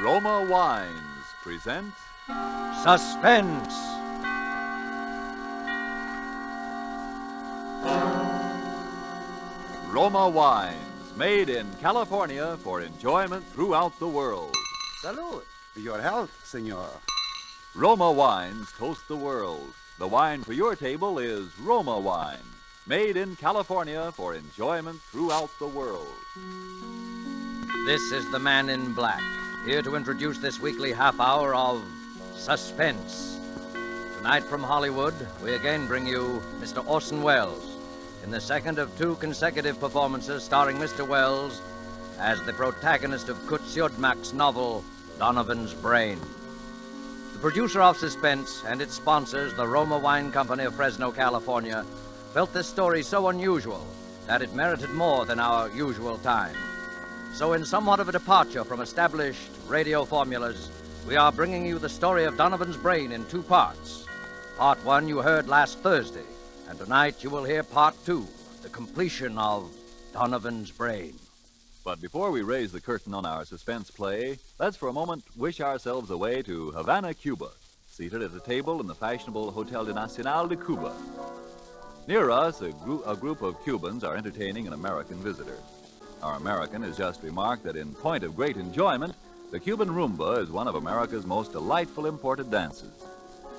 Roma Wines present Suspense. Roma Wines, made in California for enjoyment throughout the world. Salud. Your health, senor. Roma Wines toast the world. The wine for your table is Roma Wine, made in California for enjoyment throughout the world. This is the Man in Black, here to introduce this weekly half hour of Suspense. Tonight from Hollywood, we again bring you Mr. Orson Welles in the second of two consecutive performances starring Mr. Welles as the protagonist of Kurt Siodmak's novel, Donovan's Brain. The producer of Suspense and its sponsors, the Roma Wine Company of Fresno, California, felt this story so unusual that it merited more than our usual time. So in somewhat of a departure from established radio formulas, we are bringing you the story of Donovan's Brain in two parts. Part one you heard last Thursday, and tonight you will hear part two, the completion of Donovan's Brain. But before we raise the curtain on our suspense play, let's for a moment wish ourselves away to Havana, Cuba, seated at a table in the fashionable Hotel de Nacional de Cuba. Near us, a group of Cubans are entertaining an American visitor. Our American has just remarked that in point of great enjoyment, the Cuban rumba is one of America's most delightful imported dances.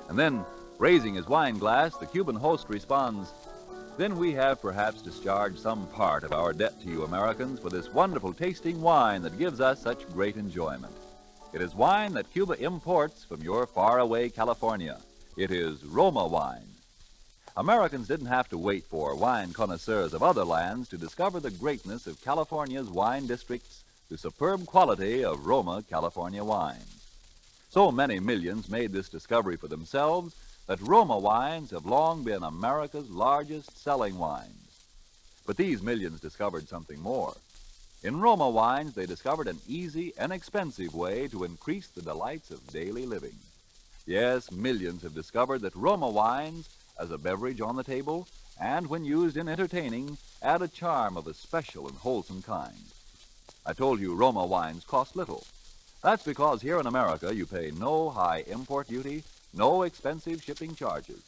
And then, raising his wine glass, the Cuban host responds, "Then we have perhaps discharged some part of our debt to you Americans for this wonderful tasting wine that gives us such great enjoyment. It is wine that Cuba imports from your faraway California. It is Roma wine." Americans didn't have to wait for wine connoisseurs of other lands to discover the greatness of California's wine districts, the superb quality of Roma California wines. So many millions made this discovery for themselves that Roma wines have long been America's largest selling wines. But these millions discovered something more. In Roma wines, they discovered an easy, inexpensive way to increase the delights of daily living. Yes, millions have discovered that Roma wines, as a beverage on the table, and when used in entertaining, add a charm of a special and wholesome kind. I told you Roma wines cost little. That's because here in America you pay no high import duty, no expensive shipping charges.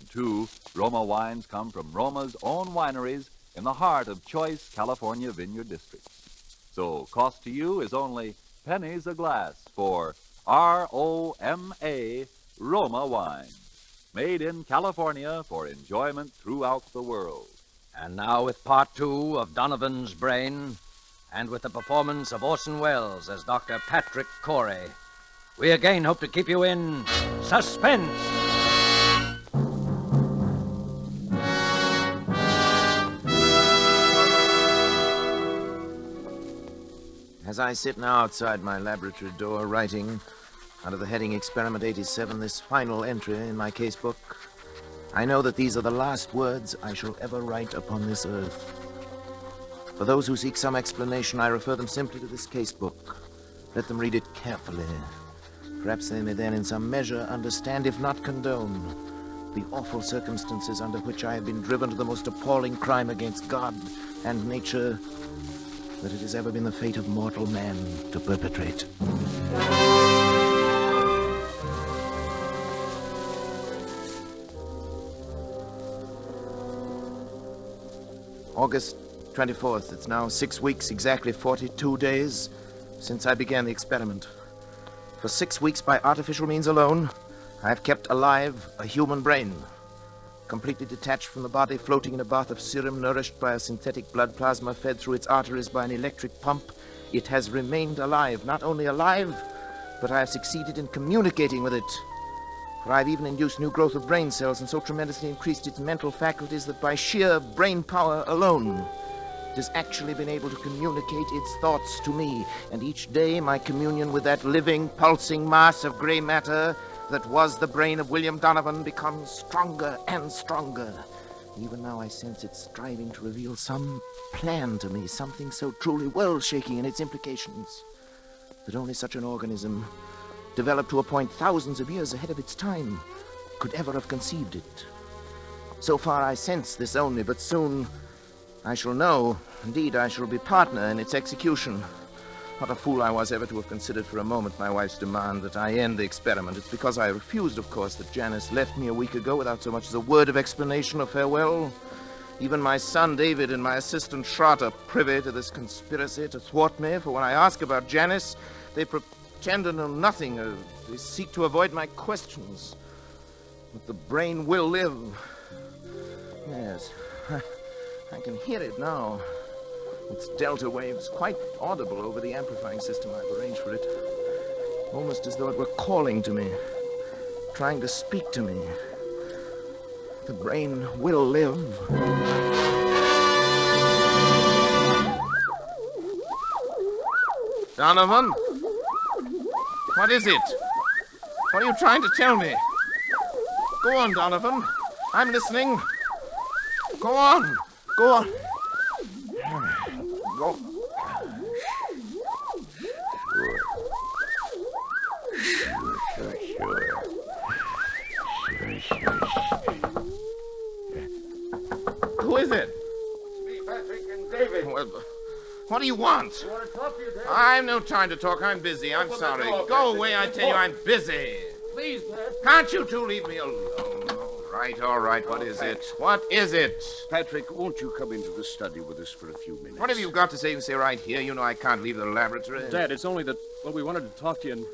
And two, Roma wines come from Roma's own wineries in the heart of choice California vineyard districts. So cost to you is only pennies a glass for R-O-M-A, Roma wines, made in California for enjoyment throughout the world. And now with part two of Donovan's Brain, and with the performance of Orson Welles as Dr. Patrick Corey, we again hope to keep you in suspense. As I sit now outside my laboratory door writing, under the heading Experiment 87, this final entry in my casebook, I know that these are the last words I shall ever write upon this earth. For those who seek some explanation, I refer them simply to this casebook. Let them read it carefully. Perhaps they may then in some measure understand, if not condone, the awful circumstances under which I have been driven to the most appalling crime against God and nature that it has ever been the fate of mortal man to perpetrate. August 24th. It's now 6 weeks, exactly 42 days, since I began the experiment. For 6 weeks, by artificial means alone, I have kept alive a human brain. Completely detached from the body, floating in a bath of serum, nourished by a synthetic blood plasma fed through its arteries by an electric pump, it has remained alive. Not only alive, but I have succeeded in communicating with it. For I've even induced new growth of brain cells and so tremendously increased its mental faculties that by sheer brain power alone, it has actually been able to communicate its thoughts to me. And each day my communion with that living, pulsing mass of gray matter that was the brain of William Donovan becomes stronger and stronger. Even now I sense it striving to reveal some plan to me, something so truly world-shaking in its implications that only such an organism, developed to a point thousands of years ahead of its time, could ever have conceived it. So far I sense this only, but soon I shall know. Indeed, I shall be partner in its execution. What a fool I was ever to have considered for a moment my wife's demand that I end the experiment. It's because I refused, of course, that Janice left me a week ago without so much as a word of explanation or farewell. Even my son David and my assistant Schrott are privy to this conspiracy to thwart me, for when I ask about Janice, they pretend to know nothing, or they seek to avoid my questions. But the brain will live. Yes, I can hear it now. Its delta waves quite audible over the amplifying system I've arranged for it. Almost as though it were calling to me, trying to speak to me. The brain will live. Donovan? What is it? What are you trying to tell me? Go on, Donovan. I'm listening. Go on. Go on. Go. Who is it? It's me, Patrick and David. Well, what do you want? I want to talk to you, David. I've no time to talk. I'm busy. I'm Open the sorry. door, Go Patrick. away, I tell you. I'm busy. Please, Dad. Can't you two leave me alone? All right. What is it? What is it? Patrick, won't you come into the study with us for a few minutes? What have you got to say? You say right here. You know I can't leave the laboratory. Dad, it's only that, well, we wanted to talk to you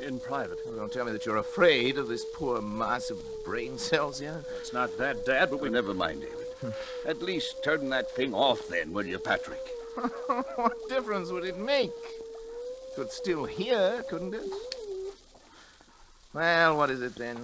in private. Well, don't tell me that you're afraid of this poor mass of brain cells here. It's not that, Dad, but we... Never mind, David. At least turn that thing off then, will you, Patrick? What difference would it make? It could still hear, couldn't it? Well, what is it then?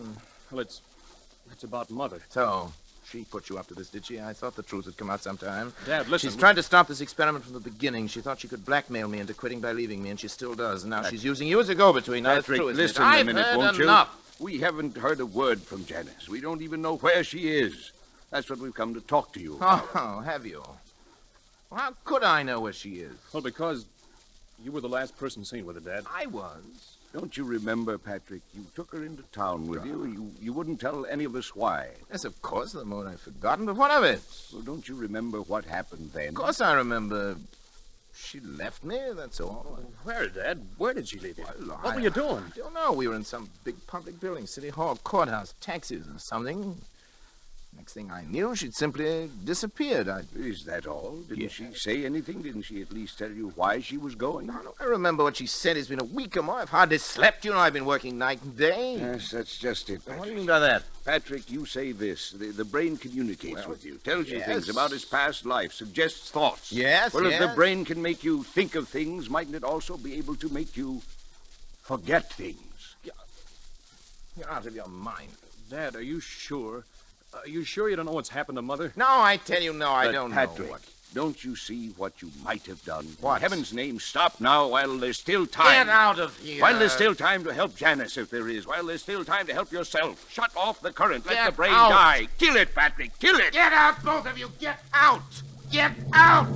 Well, it's about Mother. So, she put you up to this, did she? I thought the truth would come out sometime. Dad, listen. She's tried to stop this experiment from the beginning. She thought she could blackmail me into quitting by leaving me, and she still does. And now she's using you as a go-between. Now, it's Patrick, true, isn't it? listen I've a minute, heard won't enough. you? We haven't heard a word from Janice. We don't even know where she is. That's what we've come to talk to you about. Oh, have you? Well, how could I know where she is? Well, because you were the last person seen with her, Dad. I was. Don't you remember, Patrick? You took her into town with you. You wouldn't tell any of us why. Yes, of course, the moment I've forgotten, but what of it? Well, don't you remember what happened then? Of course I remember. She left me, that's all. Where, Dad? Where did she leave you? Well, What were you doing? I don't know. We were in some big public building, City Hall, courthouse, taxis or something. Next thing I knew, she'd simply disappeared. Is that all? Didn't Yes. she say anything? Didn't she at least tell you why she was going? No, I remember what she said. It's been a week or more. I've hardly slept. You know, I've been working night and day. Yes, that's just it, What do Patrick. you mean by that? Patrick, you say this. The brain communicates with you, tells you yes. things about his past life, suggests thoughts. Yes, Well, if the yes. brain can make you think of things, mightn't it also be able to make you forget things? You're out of your mind. Dad, are you sure? Are you sure you don't know what's happened to Mother? No, I tell you, no, I But don't Patrick, know. don't you see what you might have done? What? In heaven's name, stop now while there's still time. Get out of here. While there's still time to help Janice, if there is. While there's still time to help yourself. Shut off the current. Let Get the brain out. die. Kill it, Patrick. Kill it. Get out, both of you. Get out. Get out.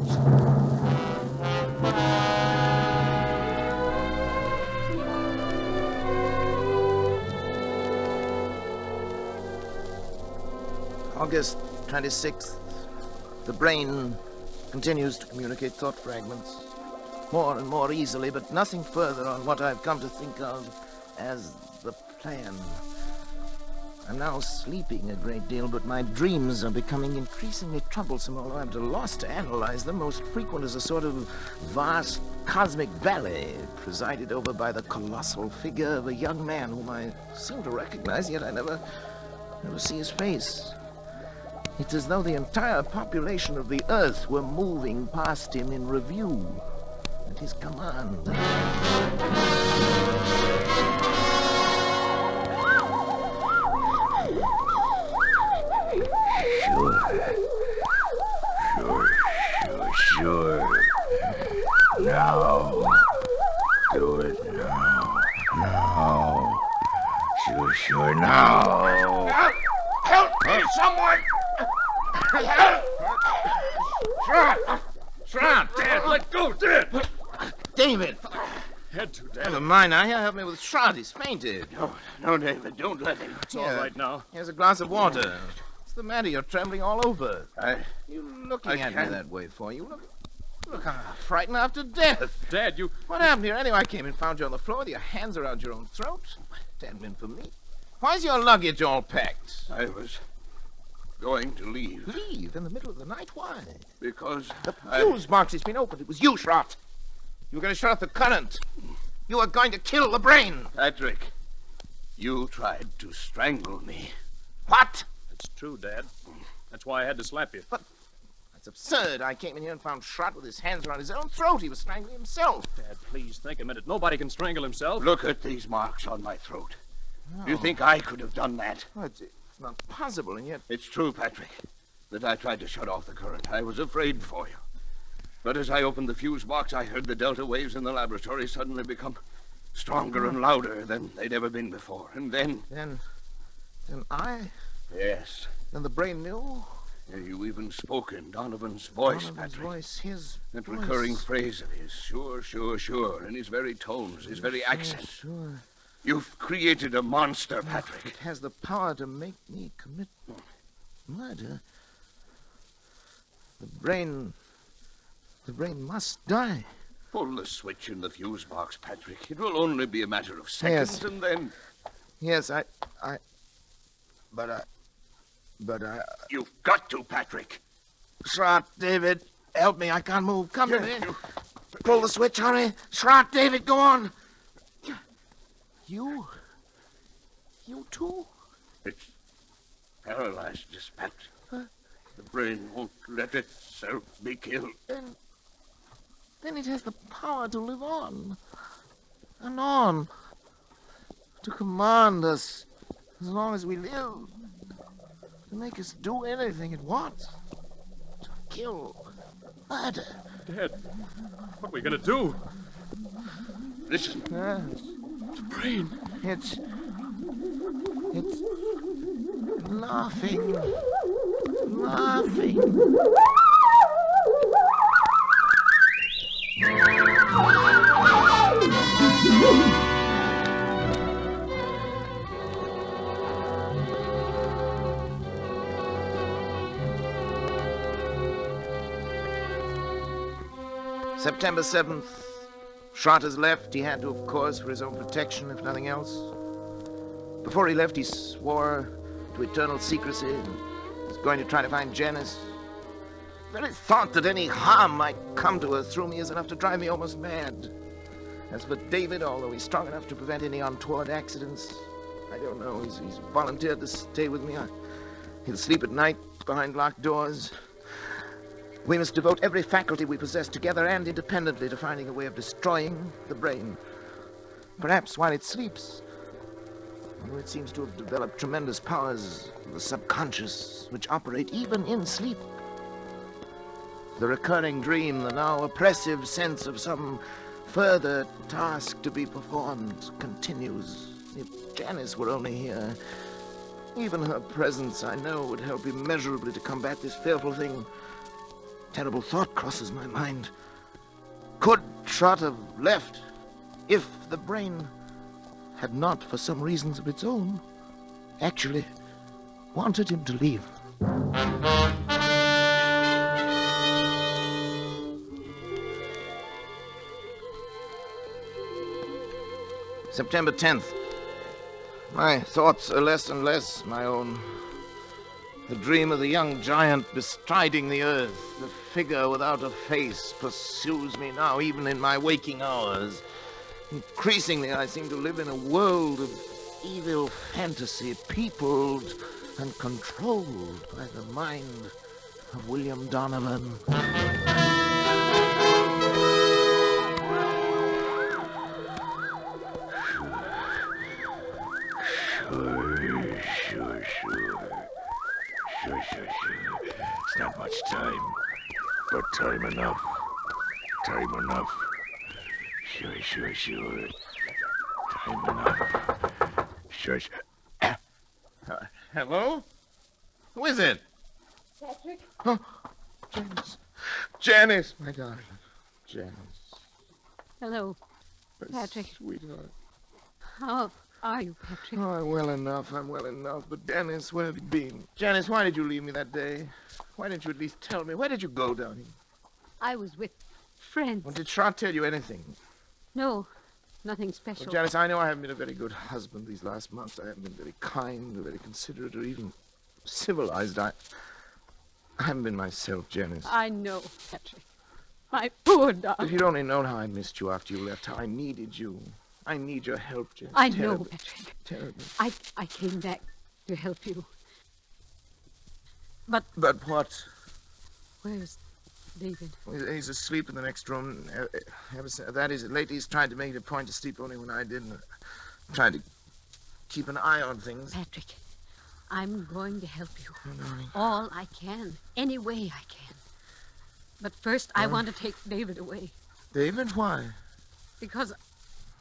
August 26th. The brain continues to communicate thought fragments. More and more easily, but nothing further on what I've come to think of as the plan. I'm now sleeping a great deal, but my dreams are becoming increasingly troublesome, although I'm at a loss to analyze them. Most frequent is a sort of vast cosmic valley, presided over by the colossal figure of a young man whom I seem to recognize, yet I never see his face. It's as though the entire population of the Earth were moving past him in review at his command. Sure. Now. Do it now. Now. Sure, now. Help me, someone! Help! Shroud! Dad, let go, Dad! David! Had to, Dad. Never mind now. Here, help me with Shroud. He's fainted. No, David, don't let him. It's all right now. Here's a glass of water. What's the matter? You're trembling all over. I You looking at me can't. that way for? You Look, I'm frightened after death. Dad, you... What happened here anyway? I came and found you on the floor with your hands around your own throat. That meant for me. Why's your luggage all packed? I was going to leave. Leave in the middle of the night? Why? Because The fuse box has been opened. It was you, Schrott. You were going to shut off the current. You were going to kill the brain. Patrick, you tried to strangle me. What? It's true, Dad. That's why I had to slap you. That's absurd. I came in here and found Schrott with his hands around his own throat. He was strangling himself. Dad, please think a minute. Nobody can strangle himself. Look at these marks on my throat. You think I could have done that? Oh, it's not possible, and yet... It's true, Patrick, that I tried to shut off the current. I was afraid for you. But as I opened the fuse box, I heard the delta waves in the laboratory suddenly become stronger and louder than they'd ever been before. And then... Then I... Yes. Then the brain knew? You even spoke in Donovan's voice, Donovan's Patrick. voice, his That voice. recurring phrase of his, sure, sure, sure, in his very tones, his very accent. Sure. You've created a monster, Patrick. It has the power to make me commit murder. The brain must die. Pull the switch in the fuse box, Patrick. It will only be a matter of seconds, Yes. and then... Yes, but I... You've got to, Patrick. Schrott, David, help me. I can't move. Come in. Pull the switch, hurry. Schrott, David, go on. You too? It's paralyzed, this Patrick. The brain won't let itself be killed. Then it has the power to live on. And on. To command us as long as we live. To make us do anything it wants. To kill. Murder. Dad, what are we going to do? Listen. The brain. It's laughing. Laughing. September 7th. Schrott has left. He had to, of course, for his own protection, if nothing else. Before he left, he swore to eternal secrecy and was going to try to find Janice. The very thought that any harm might come to her through me is enough to drive me almost mad. As for David, although he's strong enough to prevent any untoward accidents, I don't know. He's volunteered to stay with me. He'll sleep at night behind locked doors. We must devote every faculty we possess together and independently to finding a way of destroying the brain. Perhaps while it sleeps. Although it seems to have developed tremendous powers of the subconscious, which operate even in sleep. The recurring dream, the now oppressive sense of some further task to be performed, continues. If Janice were only here, even her presence, I know, would help immeasurably to combat this fearful thing. Terrible thought crosses my mind. Could Schrott have left if the brain had not, for some reasons of its own, actually wanted him to leave? September 10th. My thoughts are less and less my own. The dream of the young giant bestriding the earth, the figure without a face, pursues me now, even in my waking hours. Increasingly, I seem to live in a world of evil fantasy, peopled and controlled by the mind of William Donovan. Sure. It's not much time, but time enough. Time enough. Sure. Time enough. Sure. Hello? Who is it? Patrick? Oh, Janice. Janice, my darling. Janice. Hello, My Patrick. Sweetheart. How are you, Patrick? Oh, I'm well enough. But Janice, where have you been? Janice, why did you leave me that day? Why didn't you at least tell me? Where did you go down here? I was with friends. Well, did Trot tell you anything? No, nothing special. Well, Janice, I know I haven't been a very good husband these last months. I haven't been very kind or very considerate or even civilized. I haven't been myself, Janice. I know, Patrick. My poor If darling. you'd only known how I missed you after you left, how I needed you. I need your help, Janice. I know, Terribly. Patrick. Terribly. I came back to help you. But But what? where's David? He's asleep in the next room. That is, lately he's tried to make it a point to sleep only when I didn't. Tried to keep an eye on things. Patrick, I'm going to help you. Oh, darling. All I can. Any way I can. But first, I want to take David away. David, why? Because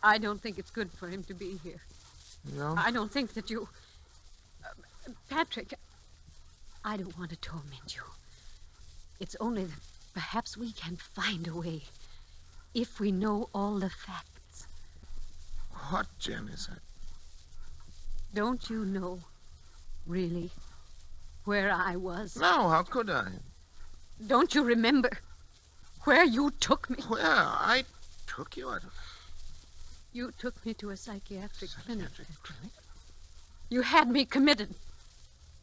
I don't think it's good for him to be here. No? I don't think that you... Patrick, I don't want to torment you. It's only that perhaps we can find a way if we know all the facts. What, Janice? Don't you know, really, where I was? No, how could I? Don't you remember where you took me? Where? I took you? You took me to a psychiatric clinic. clinic? You had me committed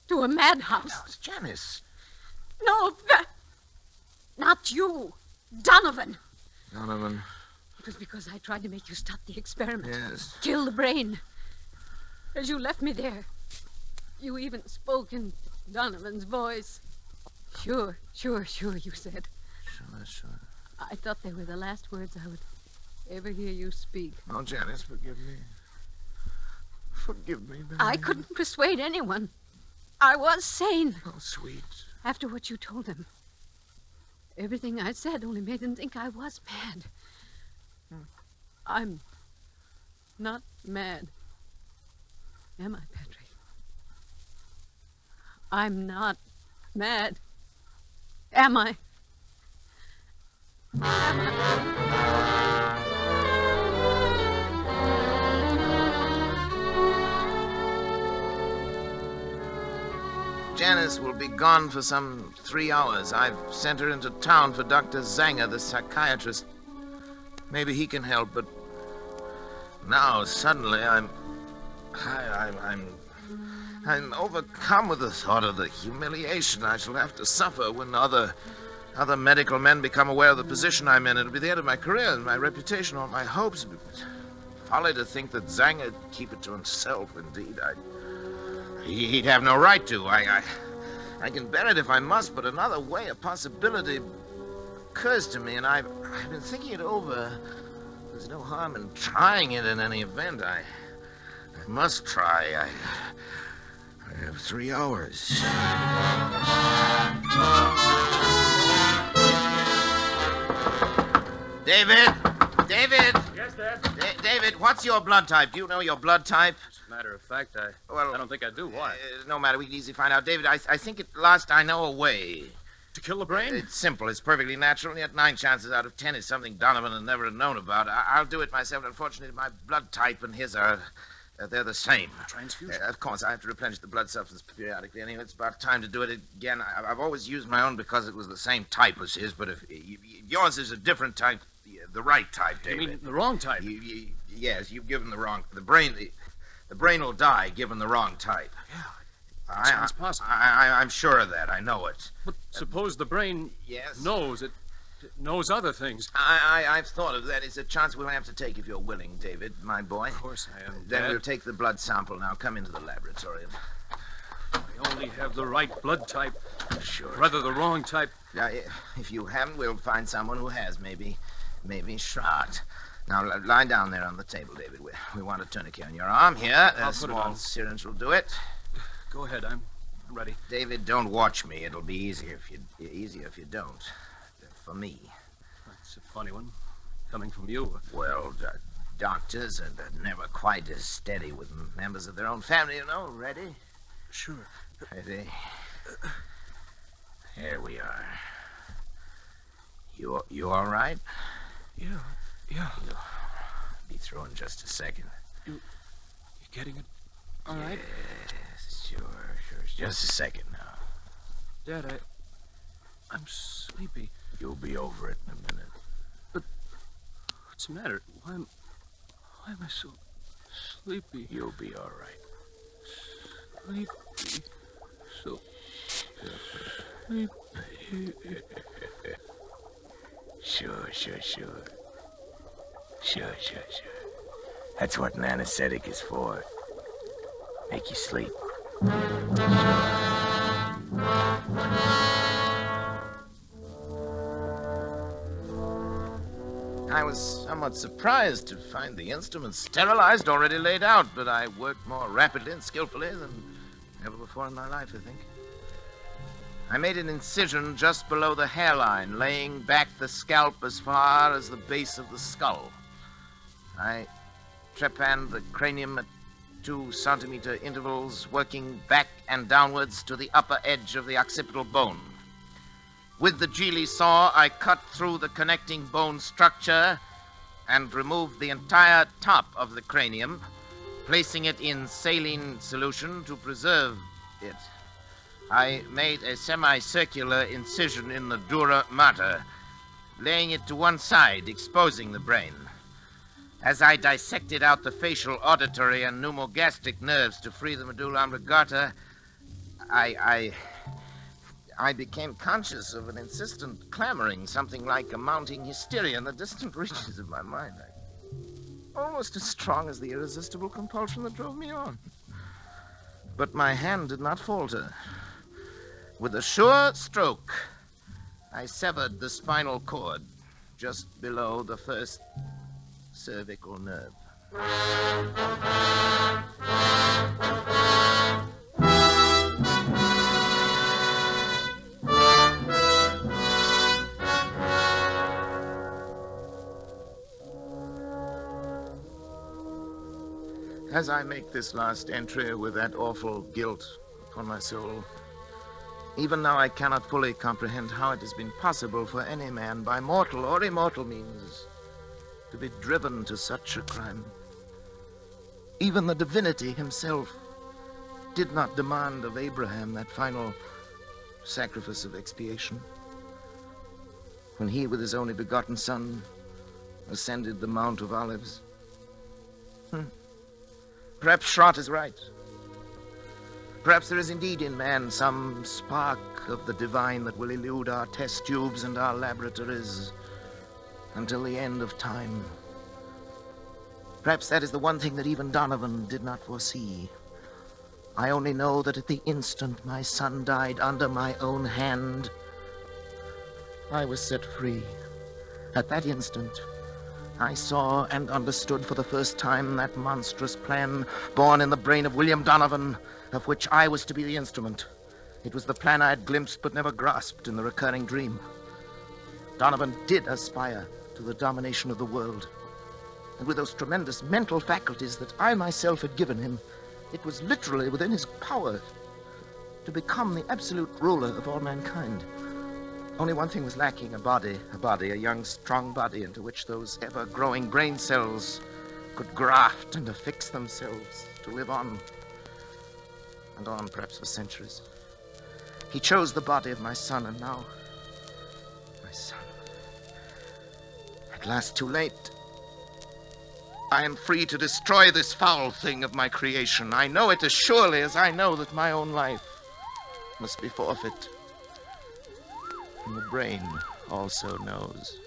to a madhouse. No, it's Janice. No, not you. Donovan. Donovan. It was because I tried to make you stop the experiment. Yes. Kill the brain. As you left me there, you even spoke in Donovan's voice. Sure, you said. Sure. I thought they were the last words I would ever hear you speak. Oh, Janice, forgive me. Forgive me, baby. I couldn't persuade anyone. I was sane. Oh, sweet. After what you told them. Everything I said only made them think I was mad. I'm not mad. Am I, Patrick? I'm not mad. Am I? Janice will be gone for some 3 hours. I've sent her into town for Dr. Zanger, the psychiatrist. Maybe he can help, but now suddenly I'm overcome with the thought of the humiliation I shall have to suffer when other medical men become aware of the position I'm in. It'll be the end of my career and my reputation, all my hopes. Folly to think that Zanger would keep it to himself. Indeed, he'd have no right to. I can bear it if I must, but another way, a possibility occurs to me, and I've been thinking it over. There's no harm in trying it in any event. I must try. I have 3 hours. David! Yes, Dad? David, what's your blood type? Do you know your blood type? As a matter of fact, I Well, don't think I do. Why? No matter, we can easily find out. David, I think at last I know a way. To kill the brain? It's simple. It's perfectly natural, and yet 9 chances out of 10 is something Donovan had never known about. I'll do it myself. Unfortunately, my blood type and his are... they're the same. Transfusion? Of course, I have to replenish the blood substance periodically. Anyway, it's about time to do it again. I've always used my own because it was the same type as his, but if yours is a different type, the right type, You David. mean the wrong type? Yes, you've given the wrong... The brain will die given the wrong type. Yeah, sounds possible. I'm sure of that. I know it. But suppose the brain Yes? knows it knows other things. I've thought of that. It's a chance we'll have to take if you're willing, David, my boy. Of course I am, Then Dad. we'll take the blood sample now. Come into the laboratory. I only have the right blood type. Sure. Rather the wrong type. Now, if you haven't, we'll find someone who has. Maybe Schrott. Now, lie down there on the table, David. We want a tourniquet on your arm here. I'll A put it small on. syringe will do it. Go ahead, I'm ready. David, don't watch me. It'll be easier if you don't. For me. That's a funny one, coming from you. Well, doctors are never quite as steady with members of their own family, you know. Ready? Sure. Ready? Here we are. You all right? Yeah. Be through in just a second. You getting it all right? Yes, sure. Just a second now. Dad, I'm sleepy. You'll be over it in a minute. What's the matter? Why am I so sleepy? You'll be all right. Sleepy. So sleepy. Sure. That's what an anesthetic is for. Make you sleep. I was somewhat surprised to find the instruments sterilized, already laid out, but I worked more rapidly and skillfully than ever before in my life, I think. I made an incision just below the hairline, laying back the scalp as far as the base of the skull. I trepanned the cranium at 2-centimeter intervals, working back and downwards to the upper edge of the occipital bone. With the Geely saw, I cut through the connecting bone structure and removed the entire top of the cranium, placing it in saline solution to preserve it. I made a semicircular incision in the dura mater, laying it to one side, exposing the brain. As I dissected out the facial, auditory, and pneumogastric nerves to free the medulla oblongata, I became conscious of an insistent clamoring, something like a mounting hysteria in the distant reaches of my mind. Almost as strong as the irresistible compulsion that drove me on. But my hand did not falter. With a sure stroke, I severed the spinal cord just below the first cervical nerve. As I make this last entry with that awful guilt upon my soul, even now I cannot fully comprehend how it has been possible for any man, by mortal or immortal means, to be driven to such a crime. Even the divinity himself did not demand of Abraham that final sacrifice of expiation. When he, with his only begotten son, ascended the Mount of Olives. Perhaps Schrott is right. Perhaps there is indeed in man some spark of the divine that will elude our test tubes and our laboratories until the end of time. Perhaps that is the one thing that even Donovan did not foresee. I only know that at the instant my son died under my own hand, I was set free. At that instant, I saw and understood for the first time that monstrous plan born in the brain of William Donovan, of which I was to be the instrument. It was the plan I had glimpsed but never grasped in the recurring dream. Donovan did aspire to the domination of the world. And with those tremendous mental faculties that I myself had given him, it was literally within his power to become the absolute ruler of all mankind. Only one thing was lacking, a young, strong body into which those ever-growing brain cells could graft and affix themselves to live on, and on perhaps for centuries. He chose the body of my son, and now, my son, at last too late. I am free to destroy this foul thing of my creation. I know it as surely as I know that my own life must be forfeit. And the brain also knows.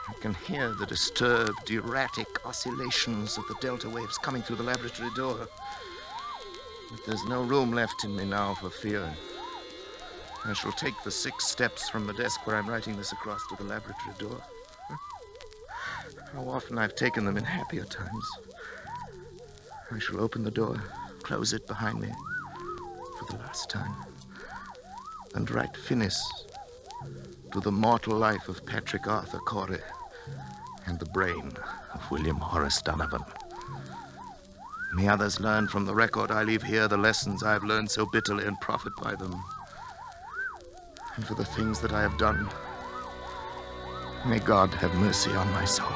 I can hear the disturbed, erratic oscillations of the delta waves coming through the laboratory door. But there's no room left in me now for fear. I shall take the 6 steps from the desk where I'm writing this across to the laboratory door. How often I've taken them in happier times. I shall open the door, close it behind me for the last time, and write finis to the mortal life of Patrick Arthur Corey and the brain of William Horace Donovan. May others learn from the record I leave here the lessons I have learned so bitterly and profit by them. And for the things that I have done, may God have mercy on my soul.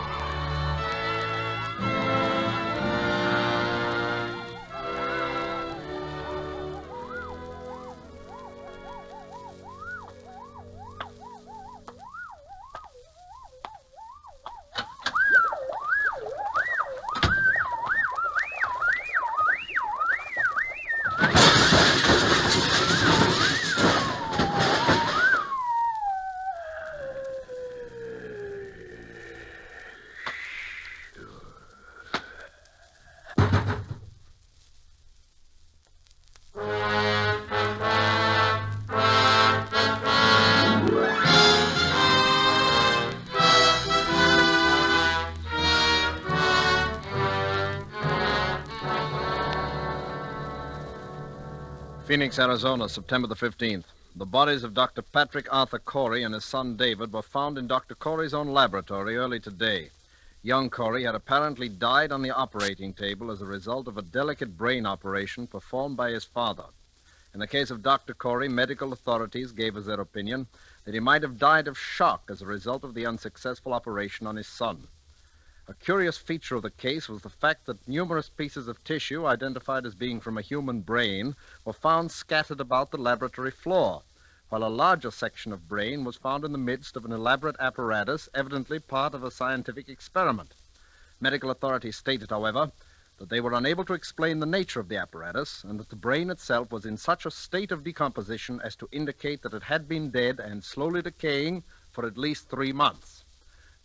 Phoenix, Arizona, September the 15th. The bodies of Dr. Patrick Arthur Corey and his son David were found in Dr. Corey's own laboratory early today. Young Corey had apparently died on the operating table as a result of a delicate brain operation performed by his father. In the case of Dr. Corey, medical authorities gave as their opinion that he might have died of shock as a result of the unsuccessful operation on his son. A curious feature of the case was the fact that numerous pieces of tissue identified as being from a human brain were found scattered about the laboratory floor, while a larger section of brain was found in the midst of an elaborate apparatus, evidently part of a scientific experiment. Medical authorities stated, however, that they were unable to explain the nature of the apparatus and that the brain itself was in such a state of decomposition as to indicate that it had been dead and slowly decaying for at least 3 months.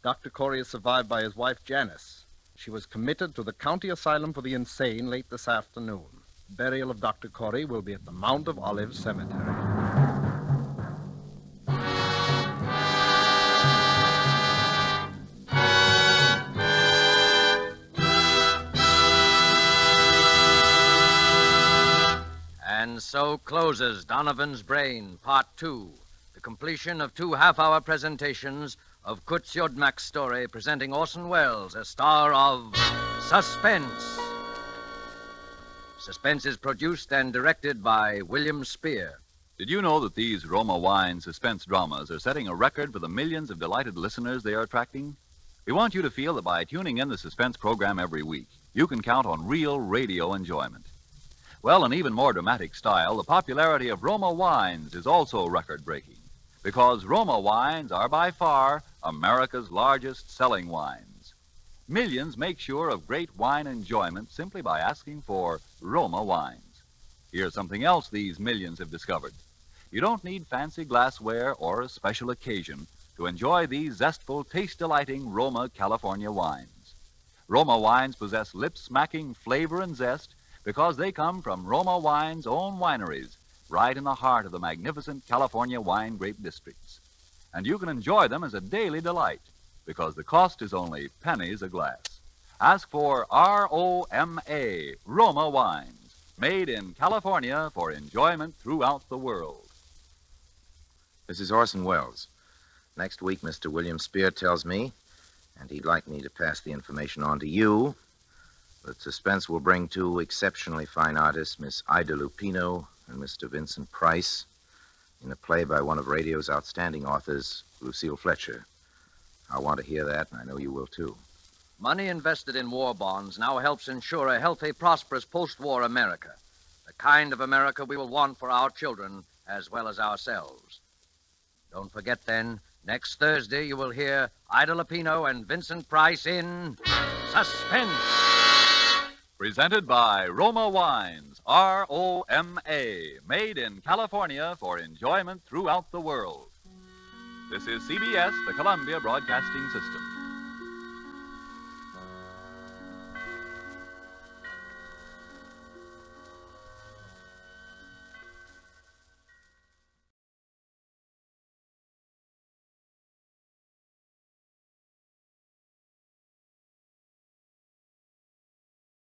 Dr. Corey is survived by his wife, Janice. She was committed to the County Asylum for the Insane late this afternoon. Burial of Dr. Corey will be at the Mount of Olives Cemetery. And so closes Donovan's Brain, Part 2, the completion of 2 half-hour presentations of Kutz Yodmak's story, presenting Orson Welles as star of Suspense. Suspense is produced and directed by William Spear. Did you know that these Roma Wine suspense dramas are setting a record for the millions of delighted listeners they are attracting? We want you to feel that by tuning in the Suspense program every week, you can count on real radio enjoyment. Well, in even more dramatic style, the popularity of Roma wines is also record-breaking, because Roma wines are by far America's largest selling wines. Millions make sure of great wine enjoyment simply by asking for Roma wines. Here's something else these millions have discovered. You don't need fancy glassware or a special occasion to enjoy these zestful, taste-delighting Roma California wines. Roma wines possess lip-smacking flavor and zest because they come from Roma Wine's own wineries, right in the heart of the magnificent California wine grape districts. And you can enjoy them as a daily delight because the cost is only pennies a glass. Ask for R-O-M-A, Roma wines, made in California for enjoyment throughout the world. This is Orson Welles. Next week, Mr. William Spear tells me, and he'd like me to pass the information on to you, that Suspense will bring 2 exceptionally fine artists, Miss Ida Lupino and Mr. Vincent Price, in a play by one of radio's outstanding authors, Lucille Fletcher. I want to hear that, and I know you will, too. Money invested in war bonds now helps ensure a healthy, prosperous post-war America, the kind of America we will want for our children as well as ourselves. Don't forget, then, next Thursday you will hear Ida Lupino and Vincent Price in Suspense. Presented by Roma Wines, R-O-M-A, made in California for enjoyment throughout the world. This is CBS, the Columbia Broadcasting System.